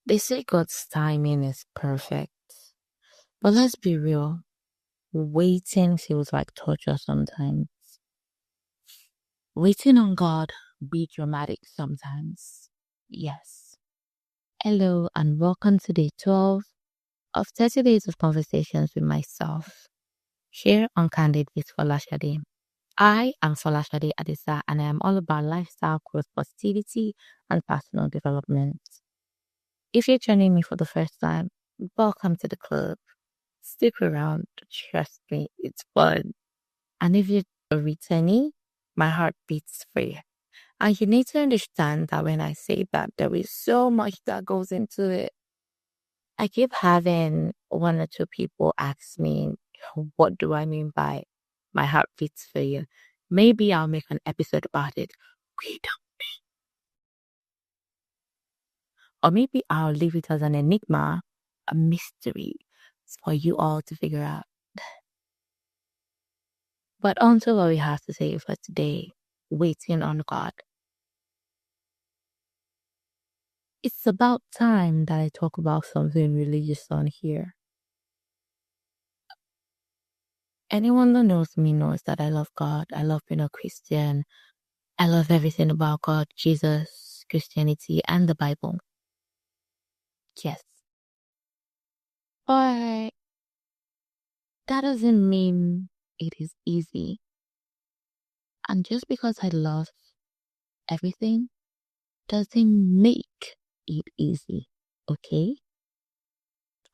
They say God's timing is perfect. But let's be real. Waiting feels like torture sometimes. Waiting on God be dramatic sometimes. Yes. Hello and welcome to day 12 of 30 days of conversations with myself. Here on Candid with Folashade. I am Folashade Adisa and I am all about lifestyle growth, positivity and personal development. If you're joining me for the first time, welcome to the club. Stick around, trust me, it's fun. And if you're a returnee, my heart beats for you. And you need to understand that when I say that, there is so much that goes into it. I keep having one or two people ask me, what do I mean by my heart beats for you? Maybe I'll make an episode about it. We don't. Or maybe I'll leave it as an enigma, a mystery for you all to figure out. But on to what we have to say for today, waiting on God. It's about time that I talk about something religious on here. Anyone that knows me knows that I love God. I love being a Christian. I love everything about God, Jesus, Christianity, and the Bible. Yes. But that doesn't mean it is easy. And just because I love everything doesn't make it easy. Okay?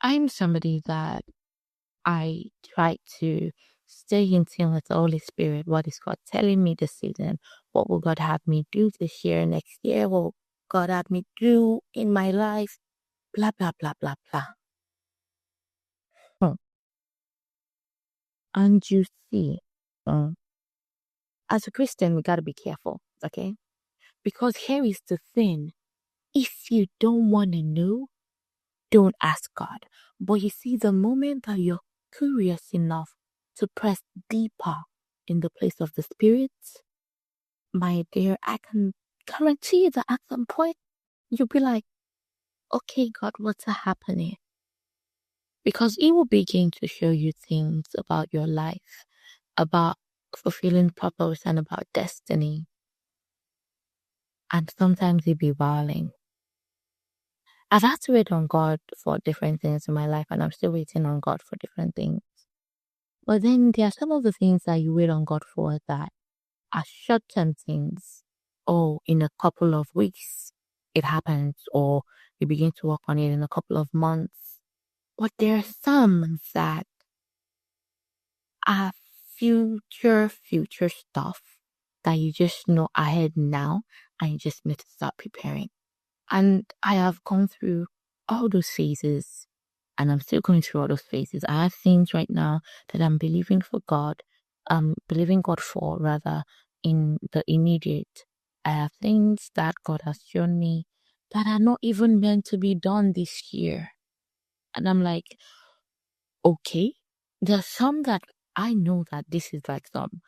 I'm somebody that I try to stay in tune with the Holy Spirit. What is God telling me this season? What will God have me do this year, next year? What will God have me do in my life? Blah, blah, blah, blah, blah. And you see, as a Christian, we got to be careful, okay? Because here is the thing. If you don't want to know, don't ask God. But you see, the moment that you're curious enough to press deeper in the place of the Spirit, my dear, I can guarantee you that at some point you'll be like, okay, God, what's happening? Because He will begin to show you things about your life, about fulfilling purpose and about destiny. And sometimes He'll be violent. I've had to wait on God for different things in my life, and I'm still waiting on God for different things. But then there are some of the things that you wait on God for that are short-term things. Oh, in a couple of weeks, it happens, or you begin to work on it in a couple of months. But there are some that are future stuff that you just know ahead now, and you just need to start preparing. And I have gone through all those phases, and I'm still going through all those phases. I have things right now that I'm believing God for rather in the immediate. I have things that God has shown me that are not even meant to be done this year. And I'm like, okay, there's some that I know that this is like some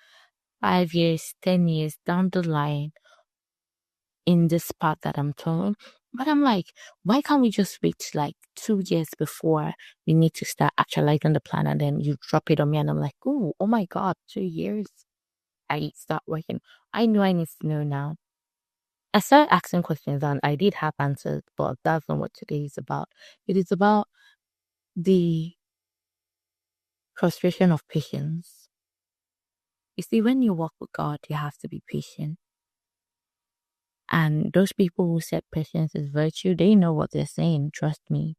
5 years, 10 years down the line in this path that I'm told. But I'm like, why can't we just wait like 2 years before we need to start actualizing the plan, and then you drop it on me and I'm like, oh my God, 2 years. I start working. I know I need to know now. I started asking questions and I did have answers, but that's not what today is about. It is about the frustration of patience. You see, when you walk with God, you have to be patient. And those people who said patience is virtue, they know what they're saying, trust me.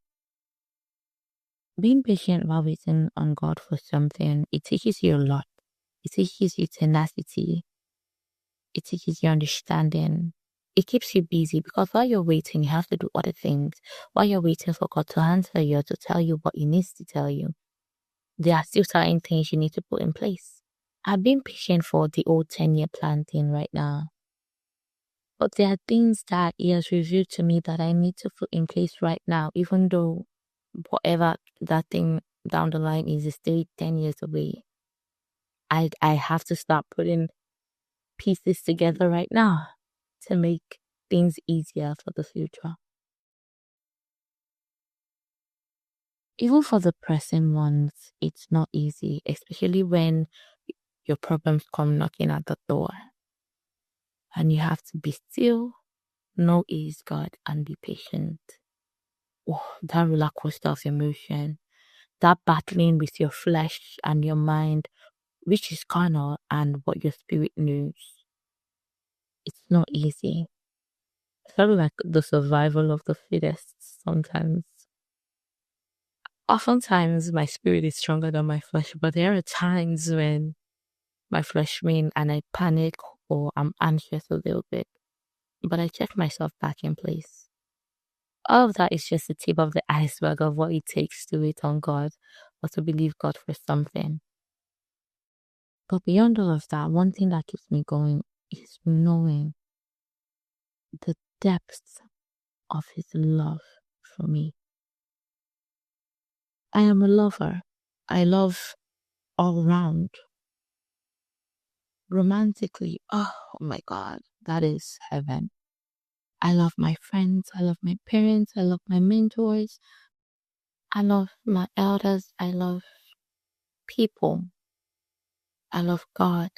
Being patient while waiting on God for something, it teaches you a lot. It teaches you tenacity. It teaches you understanding. It keeps you busy because while you're waiting, you have to do other things. While you're waiting for God to answer you or to tell you what He needs to tell you, there are still certain things you need to put in place. I've been patient for the old 10-year plan thing right now. But there are things that He has revealed to me that I need to put in place right now, even though whatever that thing down the line is still 10 years away. I have to start putting pieces together right now to make things easier for the future. Even for the pressing ones, it's not easy, especially when your problems come knocking at the door and you have to be still, know is God, and be patient. Oh, that roller coaster of emotion, that battling with your flesh and your mind, which is carnal, and what your spirit knows. It's not easy. It's probably like the survival of the fittest sometimes. Oftentimes, my spirit is stronger than my flesh, but there are times when my flesh wins and I panic or I'm anxious a little bit. But I check myself back in place. All of that is just the tip of the iceberg of what it takes to wait on God or to believe God for something. But beyond all of that, one thing that keeps me going is knowing the depth of His love for me. I am a lover. I love all round. Romantically, oh my God, that is heaven. I love my friends. I love my parents. I love my mentors. I love my elders. I love people. I love God.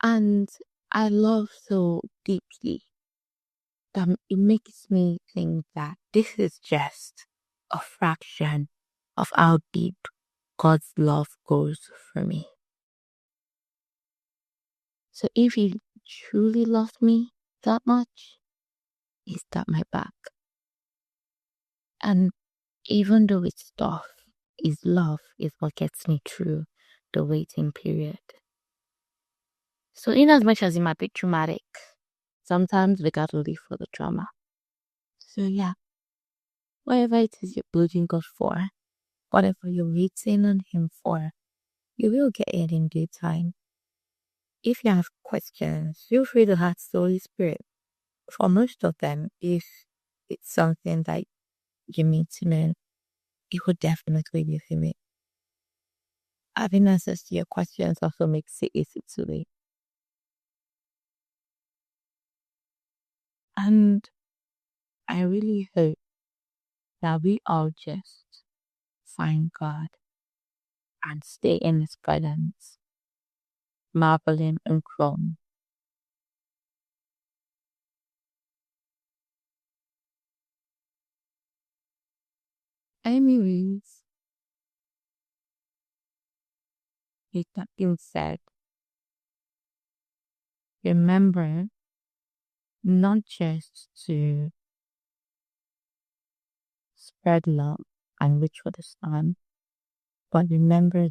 And I love so deeply that it makes me think that this is just a fraction of how deep God's love goes for me. So if He truly loved me that much, He's got my back. And even though it's tough, His love is what gets me through the waiting period. So in as much as it might be traumatic, sometimes we gotta live for the drama. So yeah, whatever it is you're believing God for, whatever you're waiting on Him for, you will get it in due time. If you have questions, feel free to ask the Holy Spirit. For most of them, if it's something that you need to know, He would definitely give you it. Having answers to your questions also makes it easy to wait. And I really hope that we all just find God and stay in His presence, marveling and growing. Anyways, with that being said, remember not just to spread love and reach for the sun, but remember